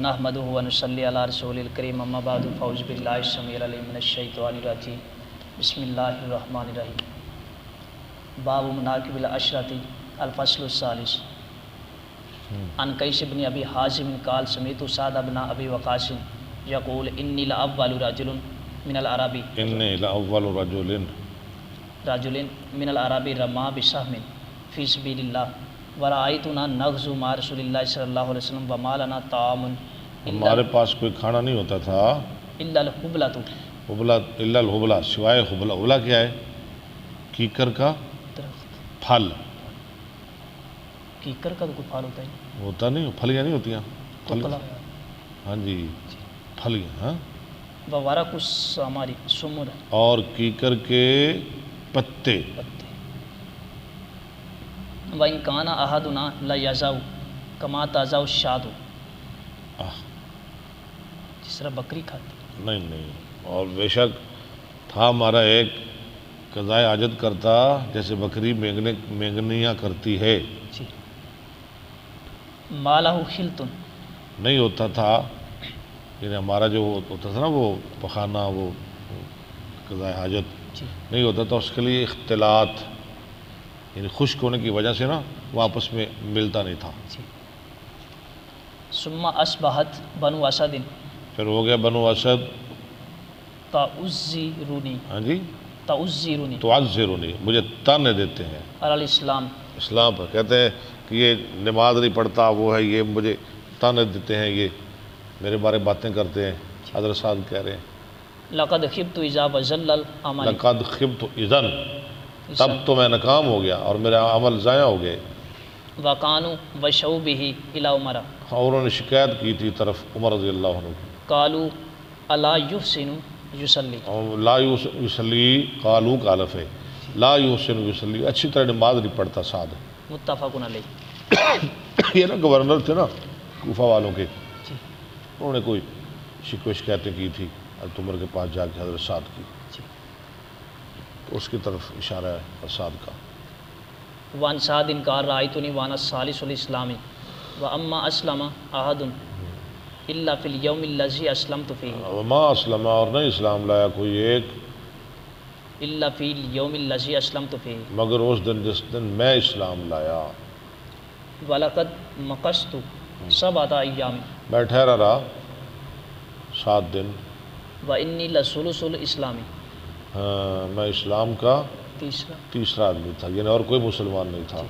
نحمدہ و نصلی علی رسول الکریم اما بعد فاعوذ باللہ السمیع العلیم من الشیطان الرجیم بسم اللہ الرحمن الرحیم باب مناقب العشرۃ الفصل الثالث عن قیس بن ابی حازم قال سمعت سعد بن ابی وقاص یقول انی لاول رجل من العرب انی لاول رجل من العرب رما بسهم فی سبیل اللہ ورأیتنا نغزو مع رسول اللہ صلی اللہ علیہ وسلم وما لنا طعام ہمارے پاس کوئی کھانا نہیں ہوتا تھا الا الحبلۃ الا الحبلہ سوائے حبلہ. حبلہ کیا ہے؟ کیکر کا پھل. کیکر کا تو کوئی پھل ہوتا ہے ہوتا نہیں، پھلیاں نہیں ہوتیاں. پھل ہاں جی، پھلیاں. ہاں، وورق الثمار سمر اور کیکر کے پتے. وَإِنْ كَانَ أَحَدُنَا لَيَزَعُ كَمَا تَزَعُ الشَّاةُ جس طرح بکری کھاتی. نہیں، اور بے شک تھا ہمارا ایک قضائے حاجت کرتا جیسے بکری مینگنیاں کرتی ہے. جی. مَا لَهُ خِلْتٌ نہیں ہوتا تھا، یعنی ہمارا جو ہوتا تھا نا وہ پخانہ، وہ قضائے حاجت جی. نہیں ہوتا تھا، اس کے لیے اختلاط، یعنی خشک ہونے کی وجہ سے نا وہ آپس میں ملتا نہیں تھا. جی. ثم اصبحت بنو اسد پھر ہو گیا بنو اسد تعذرونی. ہاں جی، تعذرونی تعذرونی، مجھے تانے دیتے ہیں علی الاسلام. اسلام پر. کہتے ہیں کہ یہ نماز نہیں پڑھتا، وہ ہے، یہ مجھے تانے دیتے ہیں، یہ میرے بارے باتیں کرتے ہیں. حضرت صاحب کہہ رہے ہیں لقد خبت اذا بزل العمل لقد خبت اذن، تب تو میں ناکام ہو گیا اور میرا عمل ضائع ہو گئے. وقانو وشو به الى عمر اور انہوں نے شکایت کی تھی طرف عمر رضی اللہ عنہ کی. قالوا الا يحسن يصلي لا یصلی، قالو کا الف ہے، لا یحسن یصلی، اچھی طرح نماز نہیں پڑھتا سعد. متفق علیہ. یہ نا گورنر تھے نا کوفہ والوں کے، جی. انہوں نے کوئی شکایتیں کی تھی حضرت عمر کے پاس جا کے حضرت سعد کی، جی. تو اس کی طرف اشارہ ہے سعد کا. وان سعد قال رأيتني وانا الثالث الاسلام واما اسلم احد الا في اليوم الذي اسلمت فيه وما اسلم، اور نہیں اسلام لایا کوئی ایک الا في اليوم الذي اسلمت فيه مگر اس دن جس دن میں اسلام لایا. ولقد مكثت 7 ايام میں ٹھہرا رہا 7 دن. واني لثلث الاسلام، ہاں، میں اسلام کا تیسرا آدمی تھا، یعنی اور کوئی مسلمان نہیں تھا.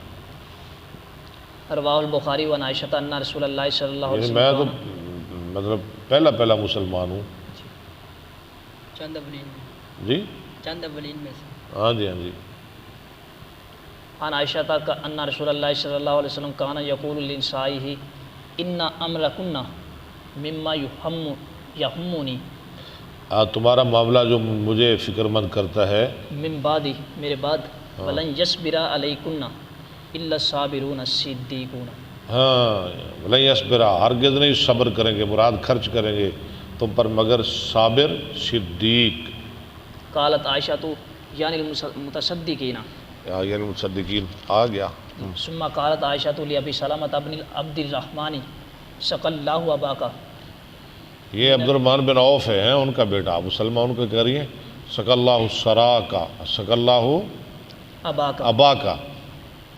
رواہ البخاری و عائشہ ان رسول اللہ صلی اللہ علیہ یعنی وسلم میں تو مطلب پہلا مسلمان ہوں. چند اولین جی، چند اولین میں سے. ہاں جی، ہاں جی. عن عائشہ کا ان رسول اللہ صلی اللہ علیہ وسلم کان یقول لنسائہ ان امرکن مما یہمنی، تمہارا معاملہ جو مجھے فکر مند کرتا ہے، من بعدی، میرے بعد، ولن یصبر علیکن الا الصابرون الصدیقون. ہاں، ولن یصبر، ہرگز نہیں صبر کریں گے، مراد خرچ کریں گے تم پر مگر صابر صدیق. قالت عائشہ تو یعنی المتصدقین، یعنی مصدقین آ گیا. ثم قالت عائشہ تو لابی سلمۃ بن عبد الرحمن سقى اللہ اباک. یہ عبد الرحمن بن عوف ہے، ان کا بیٹا. ابو سلمہ ان کو کہہ رہی ہیں سقى اللہ سراکا، سقى اللہ اباکا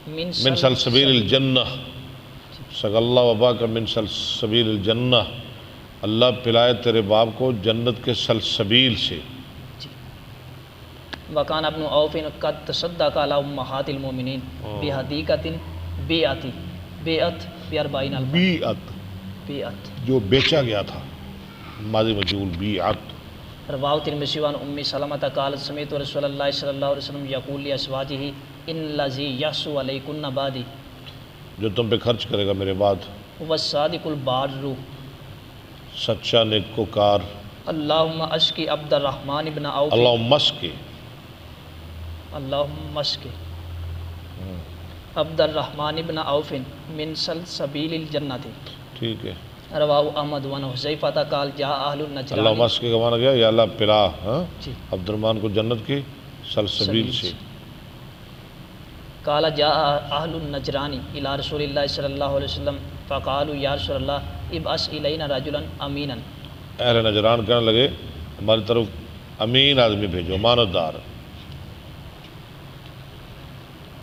من سلسبیل الجنہ، سقى اللہ اباکا من سلسبیل الجنہ، اللہ پلائے تیرے باپ کو جنت کے سلسبیل سے. وکان ابن عوف قد تصدق علی امہات المؤمنین بحدیقۃ بیعت ب40 الف، بیعت جو بیچا گیا تھا، ماضی مجهول بیعت. رواہ ترمذی عن ام سلمۃ قالت سمعت رسول اللہ صلی اللہ علیہ وسلم یقول لازواجہ ان الذی یحسو علیکن بعدی، جو تم پہ خرچ کرے گا میرے بعد، هو الصادق البار، سچا نیکوکار. اللہم اسقی عبد الرحمن بن عوف، اللہم اسقی، اللہم اسقی عبد الرحمن بن عوف من سلسبیل الجنۃ. ٹھیک ہے. رواہ احمد و حذیفہ قال جاء اہل النجران، اللہ مسکے کا معنی گیا یا اللہ پلا جی عبد الرحمن کو جنت کی سلسبیل سے. قال جاء اہل النجران الی رسول اللہ صلی اللہ علیہ وسلم فقالوا یا رسول اللہ ابعث الینا رجلا امینا، اہل نجران کہنے لگے ہماری طرف امین آدمی بھیجو، امانتدار۔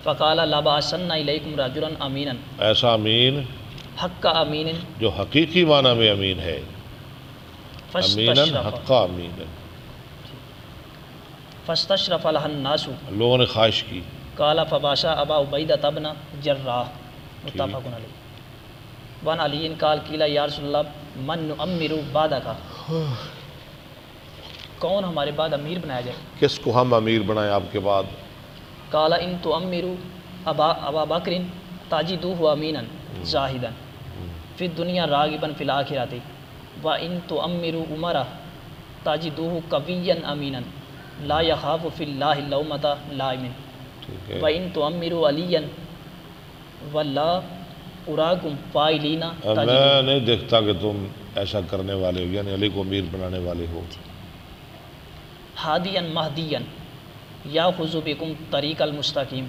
فقال لبعثن الیکم رجلا امینا، ایسا امین حق امین جو حقیقی معنی میں امین ہے، امیناً فاستشرف حقا امین ہے۔ فاستشرف لها الناس، لوگوں نے خواہش کی، قال فباشا ابا عبیدہ بن جراح، متفق علیہ۔ وعن علی قال قیل یا رسول اللہ من نؤمر بعدک، کون ہمارے بعد امیر بنایا جائے؟ کس کو ہم امیر بنائیں آپ کے بعد؟ قال ان تؤمروا ابا بکر تجدوه امینا زاہدا فی الدنیا راغبا فی الآخرۃ وان تؤمروا عمر تجدوه قویا امینا لا یخاف فی اللہ لومۃ لائم ٹھیک ہے، وَإِن تُؤَمِّرُوا عَلِيًّا وَلَا أُرَاكُمْ فَاعِلِينَ میں نہیں دیکھتا کہ تم ایسا کرنے والے ہو، یعنی علی کو امیر بنانے والے ہو۔ هَادِيًا مَهْدِيًا يَأْخُذُ بِكُمْ طَرِيقَ الْمُسْتَقِيمِ،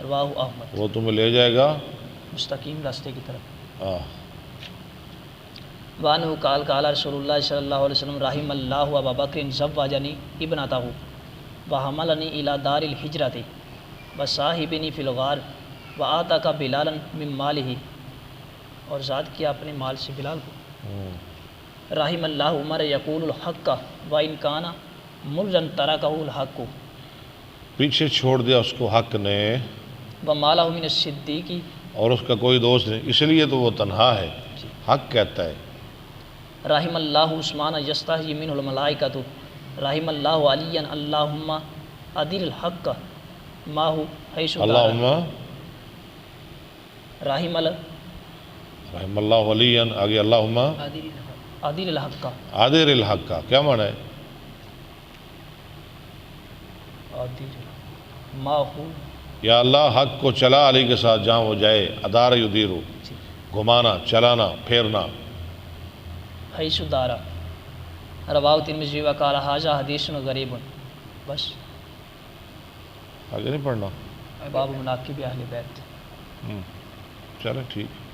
رواہ احمد، وہ تمہیں لے جائے گا مستقیم راستے کی طرف۔ وعنہ قال قال رسول اللہ صلی اللہ علیہ وسلم رحم اللہ ابا بکر زوجنی ابنتہ وحملنی الی دار الحجرۃ وصاحبنی فی الغار وآتاک بلالا من مالہ، اور ذات کیا اپنے مال سے بلال کو۔ رحم اللہ عمر یقول الحق وان کان مرن ترکہ الحق، پیچھے چھوڑ دیا اس کو حق نے، ومالہ من الصدیق، اور اس کا کوئی دوست نہیں، اس لیے تو وہ تنہا ہے، حق کہتا ہے۔ رحم اللہ عثمان یستحیی منہ الملائکۃ، رحم اللہ علی اللہم ادل الحق ماہ حیث اللہم رحم رحم اللہ علی، آگے اللہم عدل الحق، عادر الحق کا کیا معنی ہے؟ ماہ، یا اللہ حق کو چلا علی کے ساتھ جہاں وہ جائے، ادار یدیرو، گھمانا، چلانا، پھیرنا۔ حیث دارا، رواہ ترمذی وقال ھذا حدیث غریب، بس آگے نہیں پڑھنا؟ باب مناقب اہل بیت۔ چلے ٹھیک۔